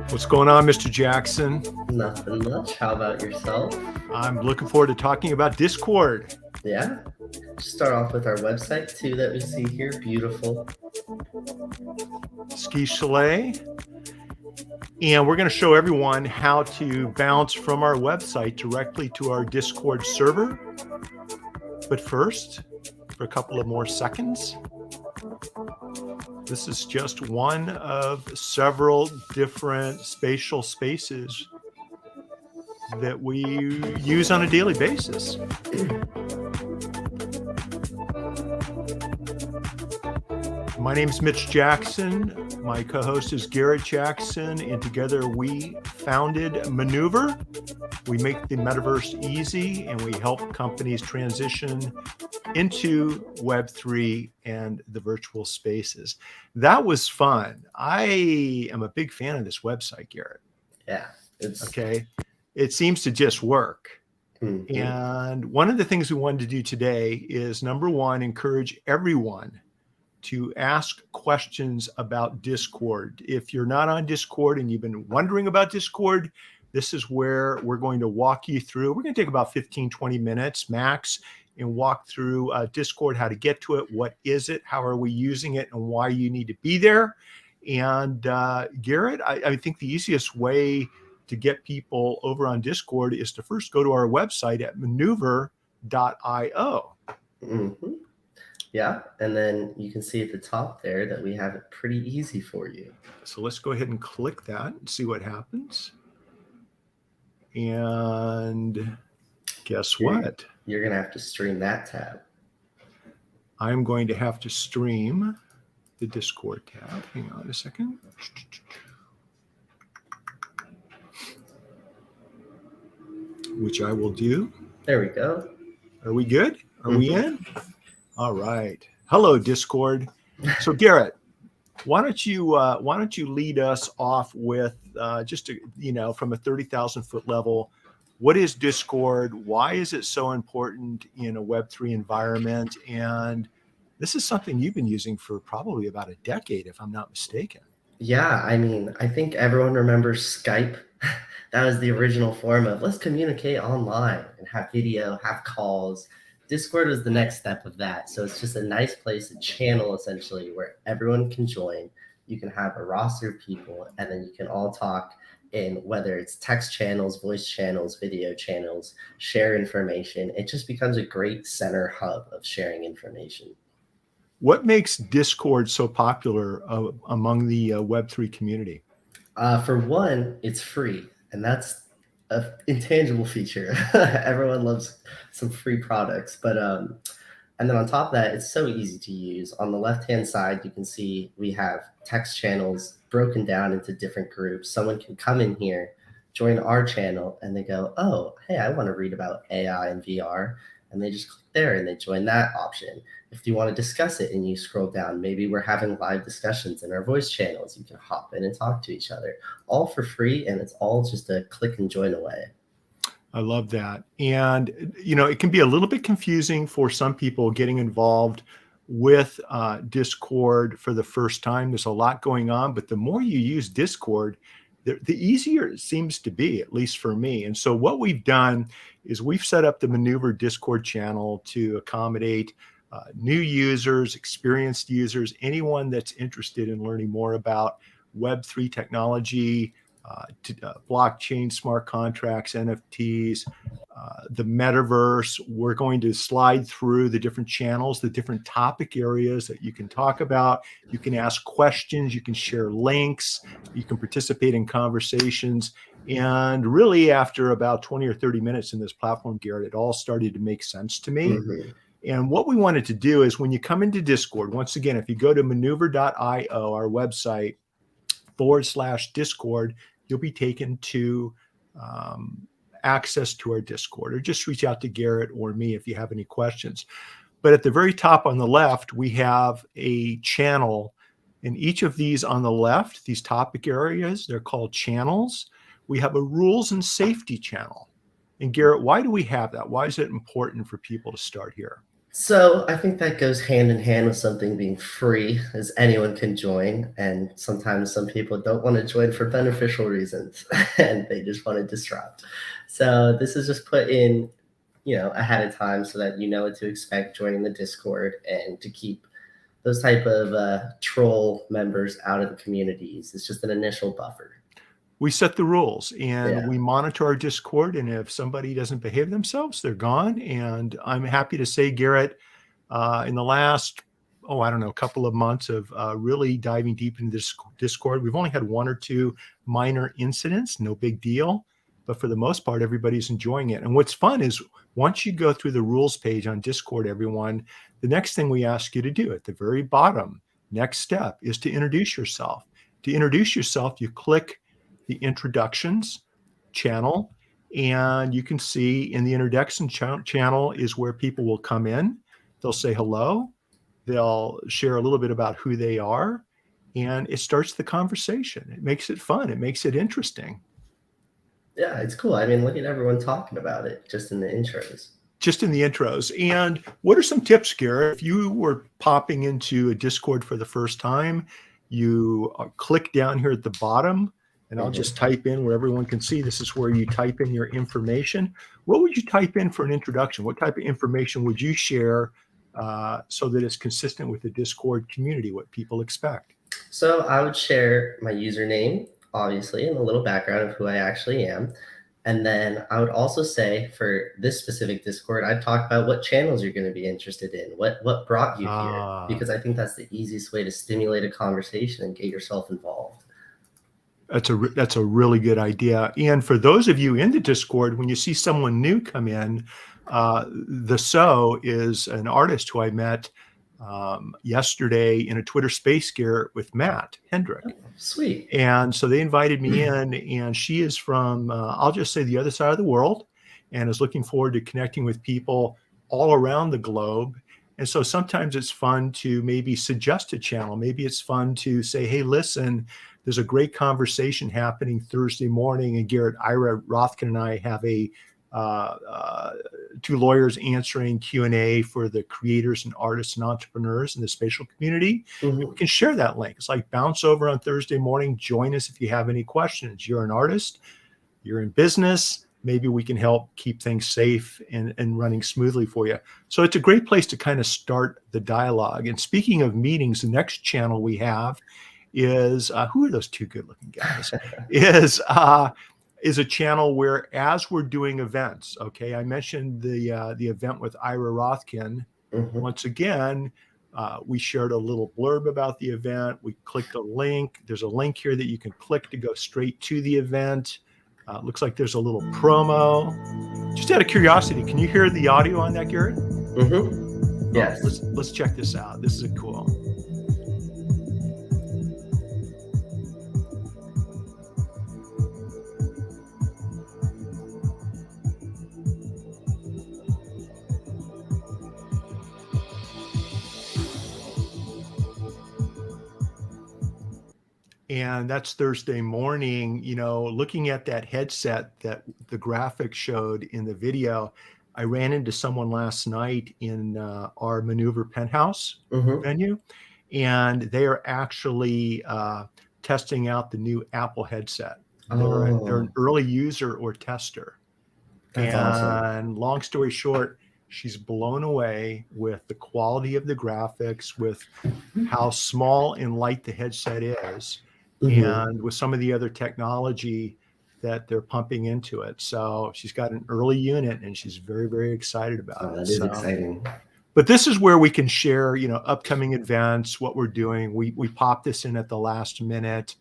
What's going on, Mr. Jackson? Nothing much. How about yourself? I'm looking forward to talking about Discord. Yeah. Start off with our website too that we see here. Beautiful. Ski Chalet. And we're going to show everyone how to bounce from our website directly to our Discord server. But first, for a couple of more seconds, this is just one of several different spatial spaces that we use on a daily basis. My name is Mitch Jackson. My co-host is Garrett Jackson, and together we founded ManeuVR. We make the metaverse easy, and we help companies transition into Web3 and the virtual spaces. That was fun. I am a big fan of this website, Garrett. Yeah. Okay. It seems to just work. Mm-hmm. And one of the things we wanted to do today is, number one, encourage everyone to ask questions about Discord. If you're not on Discord and you've been wondering about Discord, this is where we're going to walk you through. We're going to take about 15, 20 minutes max and walk through Discord, how to get to it, what is it, how are we using it, and why you need to be there. And Garrett, I think the easiest way to get people over on Discord is to first go to our website at ManeuVR.io. Mm-hmm. Yeah, and then you can see at the top there that we have it pretty easy for you. So let's go ahead and click that and see what happens. And guess what? You're going to have to stream that tab. I'm going to have to stream the Discord tab. Hang on a second. Which I will do. There we go. Are we good? Are we in? All right. Hello, Discord. So Garrett, why don't you lead us off with from a 30,000 foot level? What is Discord? Why is it so important in a Web3 environment? And this is something you've been using for probably about a decade, if I'm not mistaken. Yeah, I mean, I think everyone remembers Skype. That was the original form of let's communicate online and have video, have calls. Discord was the next step of that. So it's just a nice place, a channel essentially, where everyone can join. You can have a roster of people, and then you can all talk in whether it's text channels, voice channels, video channels, share information. It just becomes a great center hub of sharing information. What makes Discord so popular among the Web3 community? For one, it's free, and that's an intangible feature. Everyone loves some free products, but and then on top of that, it's so easy to use. On the left-hand side, you can see we have text channels broken down into different groups. Someone can come in here, join our channel, and they go, oh, hey, I want to read about AI and VR. And they just click there and they join that option. If you want to discuss it and you scroll down, maybe we're having live discussions in our voice channels. You can hop in and talk to each other, all for free. And it's all just a click and join away. I love that. And, it can be a little bit confusing for some people getting involved with Discord for the first time. There's a lot going on, but the more you use Discord, the easier it seems to be, at least for me. And so what we've done is we've set up the ManeuVR Discord channel to accommodate new users, experienced users, anyone that's interested in learning more about Web3 technology, blockchain, smart contracts, NFTs, the metaverse. We're going to slide through the different channels, the different topic areas that you can talk about. You can ask questions, you can share links, you can participate in conversations. And really, after about 20 or 30 minutes in this platform, Garrett, it all started to make sense to me. Mm-hmm. And what we wanted to do is when you come into Discord, once again, if you go to ManeuVR.io, our website, /Discord, you'll be taken to access to our Discord, or just reach out to Garrett or me if you have any questions. But at the very top on the left, we have a channel. In each of these on the left, these topic areas, they're called channels. We have a rules and safety channel. And Garrett, why do we have that? Why is it important for people to start here? So I think that goes hand in hand with something being free, as anyone can join. And sometimes some people don't want to join for beneficial reasons and they just want to disrupt. So this is just put in, ahead of time so that you know what to expect joining the Discord and to keep those type of troll members out of the communities. It's just an initial buffer. We set the rules and Yeah. we monitor our Discord. And if somebody doesn't behave themselves, they're gone. And I'm happy to say, Garrett, in the last, I don't know, couple of months of really diving deep into this Discord, we've only had one or two minor incidents, no big deal. But for the most part, everybody's enjoying it. And what's fun is once you go through the rules page on Discord, everyone, the next thing we ask you to do at the very bottom, next step, is to introduce yourself. To introduce yourself, you click the introductions channel, and you can see in the introduction channel is where people will come in. They'll say hello. They'll share a little bit about who they are, and it starts the conversation. It makes it fun. It makes it interesting. Yeah, it's cool. I mean, look at everyone talking about it just in the intros. Just in the intros. And what are some tips, Garrett? If you were popping into a Discord for the first time, you click down here at the bottom, and I'll just type in where everyone can see. This is where you type in your information. What would you type in for an introduction? What type of information would you share so that it's consistent with the Discord community, what people expect? So I would share my username, obviously, and a little background of who I actually am. And then I would also say for this specific Discord, I'd talk about what channels you're going to be interested in, what brought you here, because I think that's the easiest way to stimulate a conversation and get yourself involved. That's a really good idea. And for those of you in the Discord, when you see someone new come in, the So is an artist who I met yesterday in a Twitter space gear with Matt Hendrick. Oh, sweet. And so they invited me in, and she is from, I'll just say, the other side of the world, and is looking forward to connecting with people all around the globe. And so sometimes it's fun to maybe suggest a channel. Maybe it's fun to say, hey, listen, there's a great conversation happening Thursday morning, and Garrett, Ira Rothkin, and I have a two lawyers answering Q&A for the creators and artists and entrepreneurs in the spatial community. We can share that link. It's like bounce over on Thursday morning. Join us if you have any questions. You're an artist. You're in business. Maybe we can help keep things safe and running smoothly for you. So it's a great place to kind of start the dialogue. And speaking of meetings, the next channel we have is, who are those two good-looking guys? is a channel where, as we're doing events, okay, I mentioned the event with Ira Rothkin. Once again, we shared a little blurb about the event. We clicked a link. There's a link here that you can click to go straight to the event. Looks like there's a little promo. Just out of curiosity, can you hear the audio on that, Garrett? Yes. Let's check this out. This is cool. And that's Thursday morning, looking at that headset that the graphics showed in the video. I ran into someone last night in our ManeuVR penthouse venue, and they are actually testing out the new Apple headset. They're an early user or tester. That's awesome. And long story short, she's blown away with the quality of the graphics, with how small and light the headset is, and with some of the other technology that they're pumping into it. So she's got an early unit, and she's very, very excited about it. That is exciting. But this is where we can share, upcoming events, what we're doing. We pop this in at the last minute.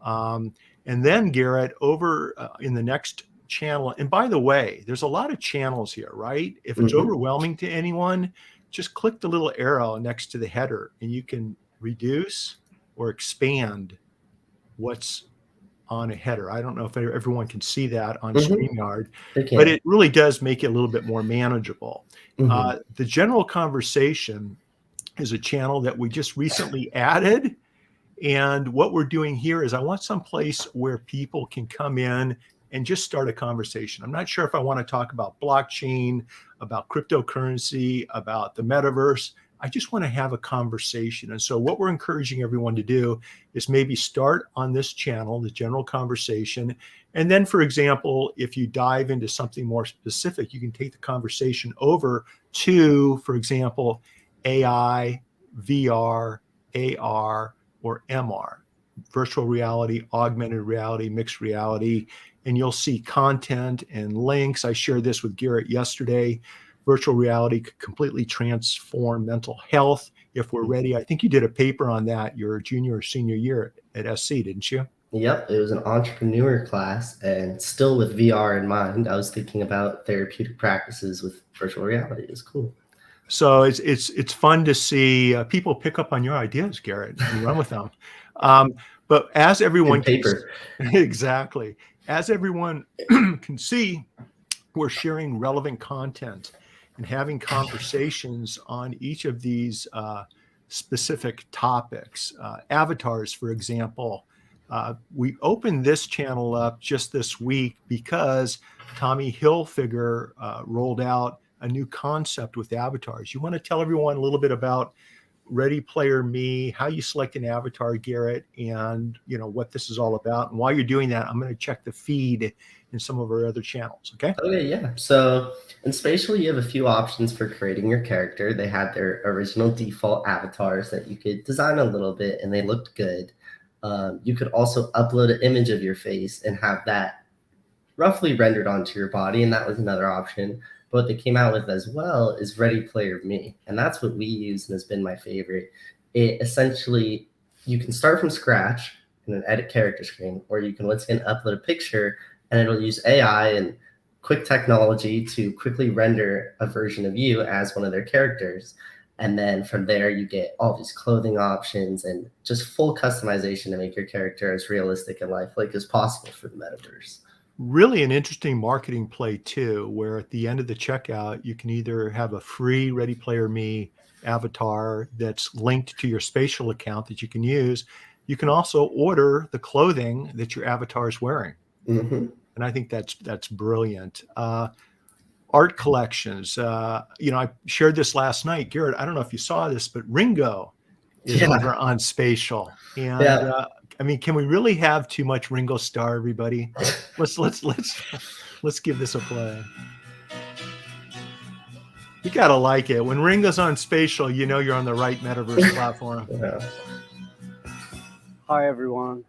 And then, Garrett, over in the next channel, and by the way, there's a lot of channels here, right? If it's overwhelming to anyone, just click the little arrow next to the header, and you can reduce or expand what's on a header. I don't know if everyone can see that on StreamYard, but it really does make it a little bit more manageable. The general conversation is a channel that we just recently added. And what we're doing here is I want some place where people can come in and just start a conversation. I'm not sure if I want to talk about blockchain, about cryptocurrency, about the metaverse. I just want to have a conversation. And so what we're encouraging everyone to do is maybe start on this channel, the general conversation. And then, for example, if you dive into something more specific, you can take the conversation over to, for example, AI, VR, AR, or MR, virtual reality, augmented reality, mixed reality, and you'll see content and links. I shared this with Garrett yesterday. Virtual reality could completely transform mental health if we're ready. I think you did a paper on that your junior or senior year at SC, didn't you? Yep, it was an entrepreneur class, and still with VR in mind, I was thinking about therapeutic practices with virtual reality. It was cool. So it's fun to see people pick up on your ideas, Garrett, and run with them. But as everyone Good paper. exactly, as everyone can see, we're sharing relevant content and having conversations on each of these specific topics. Avatars, for example, we opened this channel up just this week because Tommy Hilfiger rolled out a new concept with avatars. You want to tell everyone a little bit about Ready Player Me, how you select an avatar, Garrett, and what this is all about. And while you're doing that, I'm going to check the feed in some of our other channels. Okay. Okay, yeah. So in Spatial, you have a few options for creating your character. They had their original default avatars that you could design a little bit, and they looked good. You could also upload an image of your face and have that roughly rendered onto your body, and that was another option. But what they came out with as well is Ready Player Me, and that's what we use and has been my favorite. It essentially, you can start from scratch in an edit character screen, or you can once again upload a picture, and it'll use AI and quick technology to quickly render a version of you as one of their characters. And then from there, you get all these clothing options and just full customization to make your character as realistic and lifelike as possible for the metaverse. Really an interesting marketing play too, where at the end of the checkout, you can either have a free Ready Player Me avatar that's linked to your Spatial account that you can use. You can also order the clothing that your avatar is wearing. Mm-hmm. And I think that's brilliant. Art collections. I shared this last night, Garrett. I don't know if you saw this, but Ringo is over on Spatial, and Yeah. I mean, can we really have too much Ringo Starr, everybody? Let's give this a play. You gotta like it. When Ringo's on Spatial, you're on the right metaverse platform. Yeah. Hi everyone,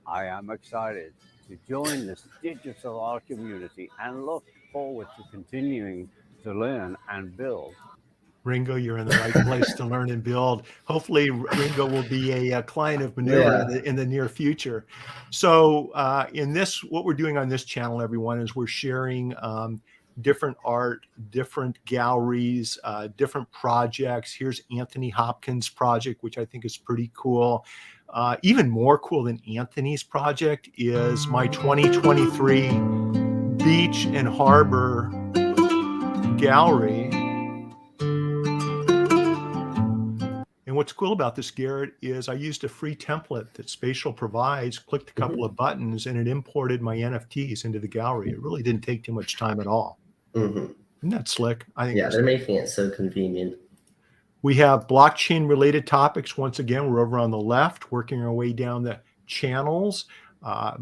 I am excited to join this digital art community and look forward to continuing to learn and build. Ringo, you're in the right place to learn and build. Hopefully, Ringo will be a client of ManeuVR in the near future. So, what we're doing on this channel, everyone, is we're sharing different art, different galleries, different projects. Here's Anthony Hopkins' project, which I think is pretty cool. Even more cool than Anthony's project is my 2023 Beach and Harbor gallery. And what's cool about this, Garrett, is I used a free template that Spatial provides, clicked a couple of buttons, and it imported my NFTs into the gallery. It really didn't take too much time at all. Mm-hmm. Isn't that slick? I think. Yeah, they're making it so convenient. We have blockchain related topics. Once again, we're over on the left, working our way down the channels,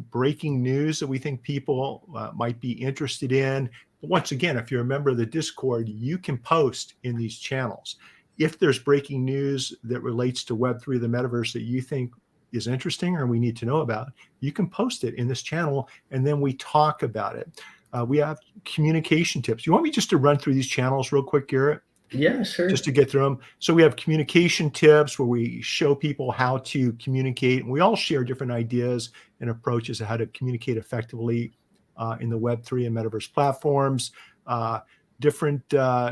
breaking news that we think people might be interested in. But once again, if you're a member of the Discord, you can post in these channels. If there's breaking news that relates to Web3, the metaverse, that you think is interesting or we need to know about, you can post it in this channel, and then we talk about it. We have communication tips. You want me just to run through these channels real quick, Garrett? Yeah, sure. Just to get through them. So we have communication tips where we show people how to communicate. And we all share different ideas and approaches of how to communicate effectively in the Web3 and metaverse platforms. Different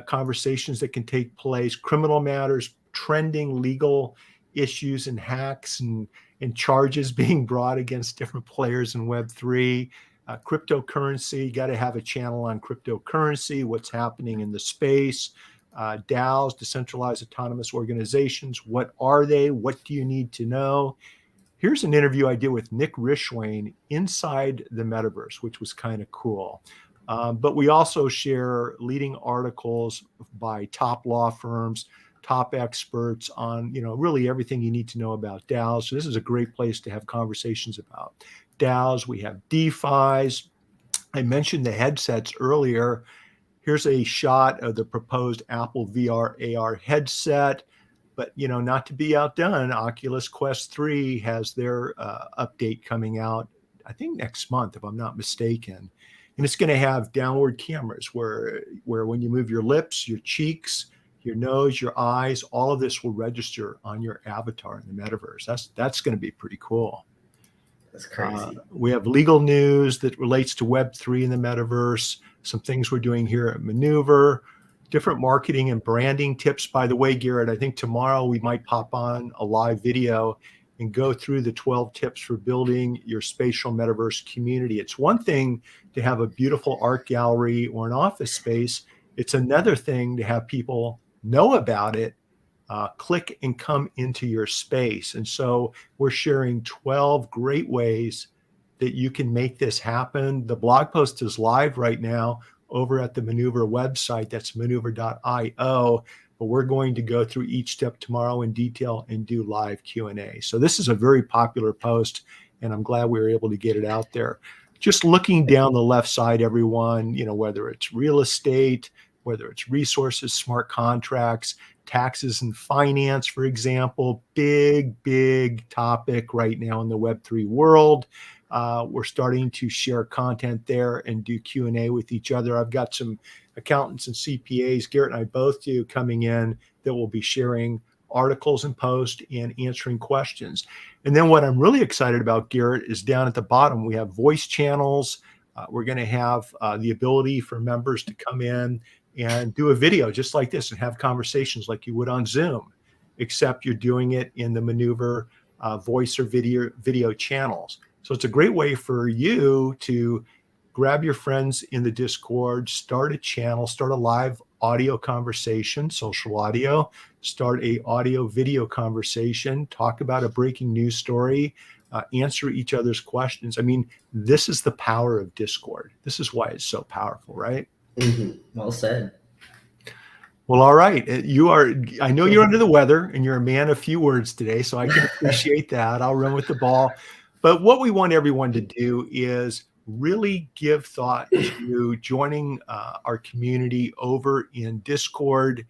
conversations that can take place, criminal matters, trending legal issues and hacks and charges being brought against different players in Web3. Cryptocurrency, got to have a channel on cryptocurrency, what's happening in the space. DAOs, decentralized autonomous organizations, what are they? What do you need to know? here's an interview I did with Nick Rishwain inside the Metaverse, which was kind of cool. But we also share leading articles by top law firms, top experts on, really everything you need to know about DAOs. So this is a great place to have conversations about DAOs. We have DeFis. I mentioned the headsets earlier. Here's a shot of the proposed Apple VR AR headset. But, not to be outdone, Oculus Quest 3 has their update coming out, I think next month, if I'm not mistaken. And it's going to have downward cameras where when you move your lips, your cheeks, your nose, your eyes, all of this will register on your avatar in the metaverse. That's going to be pretty cool. That's crazy. We have legal news that relates to Web3 in the metaverse, some things we're doing here at ManeuVR, different marketing and branding tips. By the way, Garrett, I think tomorrow we might pop on a live video and go through the 12 tips for building your spatial metaverse community. It's one thing to have a beautiful art gallery or an office space. It's another thing to have people know about it, click and come into your space. And so we're sharing 12 great ways that you can make this happen. The blog post is live right now over at the ManeuVR website. That's ManeuVR.io. But we're going to go through each step tomorrow in detail and do live Q&A. So this is a very popular post, and I'm glad we were able to get it out there. Just looking down the left side, everyone, whether it's real estate, whether it's resources, smart contracts, taxes and finance, for example, big topic right now in the Web3 world. We're starting to share content there and do Q&A with each other. I've got some accountants and CPAs, Garrett and I both do, coming in that will be sharing articles and posts and answering questions. And then what I'm really excited about, Garrett, is down at the bottom, we have voice channels. We're going to have the ability for members to come in and do a video just like this and have conversations like you would on Zoom, except you're doing it in the ManeuVR voice or video channels. So it's a great way for you to grab your friends in the Discord, start a channel, start a live audio conversation, social audio, start a audio video conversation, talk about a breaking news story, answer each other's questions. I mean, this is the power of Discord. This is why it's so powerful, right? Mm-hmm. Well said. Well, all right. I know you're under the weather and you're a man of few words today, so I can appreciate that. I'll run with the ball. But what we want everyone to do is really give thought to joining our community over in Discord.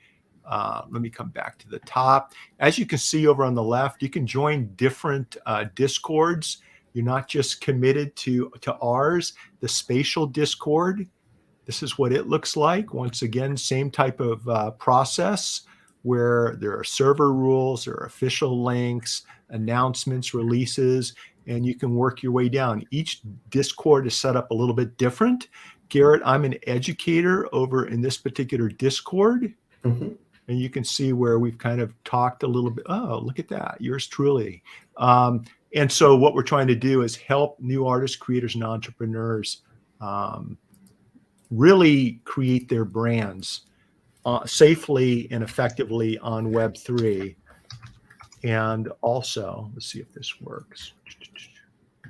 Let me come back to the top. As you can see over on the left, you can join different Discords. You're not just committed to ours. The spatial Discord, this is what it looks like. Once again, same type of process where there are server rules, there are official links, announcements, releases, and you can work your way down. Each Discord is set up a little bit different. Garrett, I'm an educator over in this particular Discord. Mm-hmm. And you can see where we've kind of talked a little bit. Oh, look at that. Yours truly. And so what we're trying to do is help new artists, creators, and entrepreneurs really create their brands safely and effectively on Web3. And also, let's see if this works.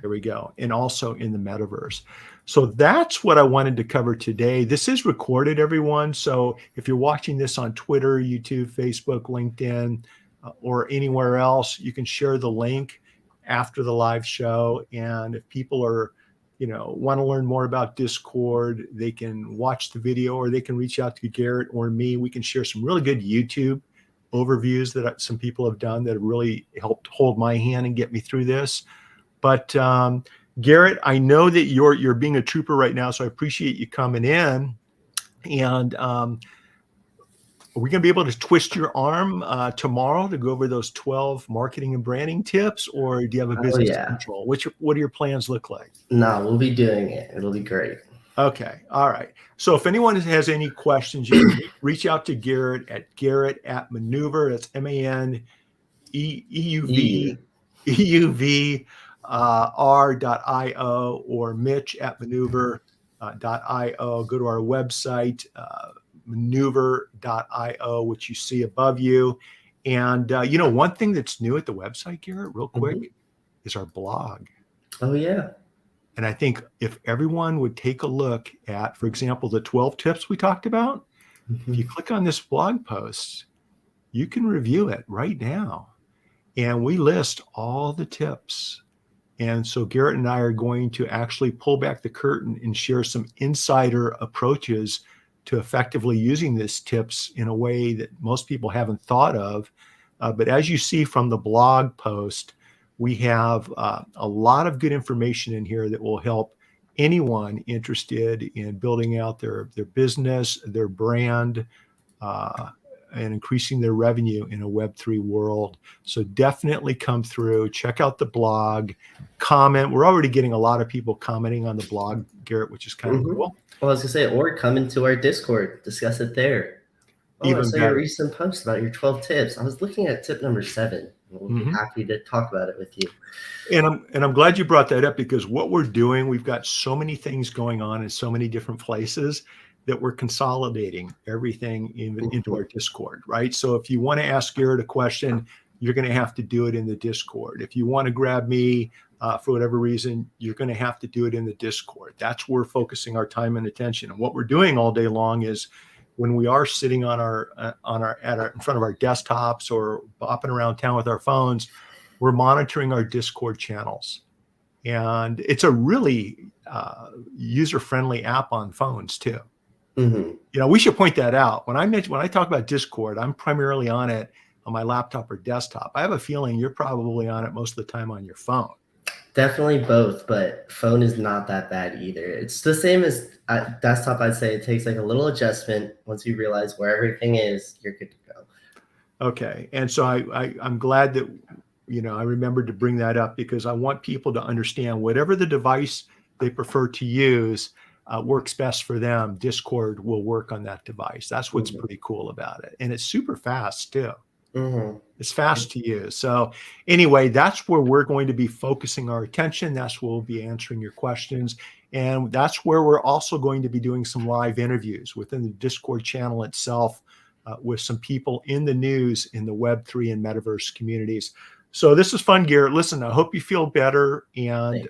There we go. And also in the metaverse. So that's what I wanted to cover today. This is recorded, everyone. So if you're watching this on Twitter, YouTube, Facebook, LinkedIn, or anywhere else, you can share the link after the live show. And if people are, want to learn more about Discord, they can watch the video or they can reach out to Garrett or me. We can share some really good YouTube overviews that some people have done that have really helped hold my hand and get me through this. But Garrett, I know that you're being a trooper right now, so I appreciate you coming in. And are we going to be able to twist your arm tomorrow to go over those 12 marketing and branding tips, or do you have a business control? What do your plans look like? No, we'll be doing it. It'll be great. Okay. All right. So if anyone has any questions, you can reach out to Garrett at ManeuVR. That's ManeuVR.io or Mitch at ManeuVR.io. Go to our website, ManeuVR.io, which you see above you. And, one thing that's new at the website, Garrett, real quick, is our blog. Oh, yeah. And I think if everyone would take a look at, for example, the 12 tips we talked about, if you click on this blog post, you can review it right now. And we list all the tips. And so Garrett and I are going to actually pull back the curtain and share some insider approaches to effectively using these tips in a way that most people haven't thought of. But as you see from the blog post, we have a lot of good information in here that will help anyone interested in building out their business, their brand, and increasing their revenue in a Web3 world. So definitely come through, check out the blog, comment. We're already getting a lot of people commenting on the blog, Garrett, which is kind of cool. Well, I was gonna say, or come into our Discord, discuss it there. Oh, Even I saw better. your recent post about your 12 tips. I was looking at tip number 7. We'll be happy to talk about it with you. And I'm glad you brought that up, because what we're doing, we've got so many things going on in so many different places that we're consolidating everything into our Discord, right? So if you want to ask Garrett a question, you're going to have to do it in the Discord. If you want to grab me for whatever reason, you're going to have to do it in the Discord. That's where we're focusing our time and attention. And what we're doing all day long is, when we are sitting in front of our desktops or bopping around town with our phones, we're monitoring our Discord channels. And it's a really user-friendly app on phones too. You know, we should point that out. When I talk about Discord, I'm primarily on it on my laptop or desktop. I have a feeling you're probably on it most of the time on your phone. Definitely both, but phone is not that bad either. It's the same as desktop. I'd say it takes like a little adjustment. Once you realize where everything is, you're good to go. Okay. And so I'm glad that, you know, I remembered to bring that up, because I want people to understand whatever the device they prefer to use works best for them. Discord will work on that device. That's what's pretty cool about it. And it's super fast too. It's fast to use. So anyway, that's where we're going to be focusing our attention. That's where we'll be answering your questions. And that's where we're also going to be doing some live interviews within the Discord channel itself with some people in the news in the Web3 and Metaverse communities. So this is fun, Garrett. Listen, I hope you feel better, and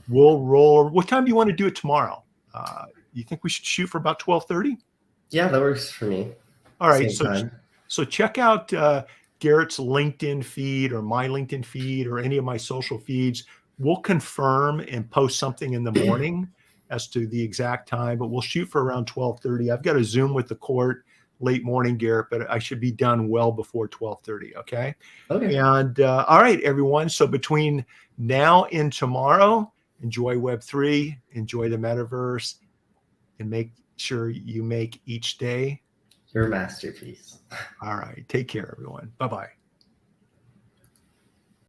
we'll roll. What time do you want to do it tomorrow? You think we should shoot for about 12:30? Yeah, that works for me. All right. Same time. So check out Garrett's LinkedIn feed or my LinkedIn feed or any of my social feeds. We'll confirm and post something in the morning as to the exact time, but we'll shoot for around 12:30. I've got a Zoom with the court late morning, Garrett, but I should be done well before 12:30. Okay. And all right, everyone. So between now and tomorrow, enjoy Web3, enjoy the Metaverse, and make sure you make each day your masterpiece. All right. Take care, everyone. Bye-bye.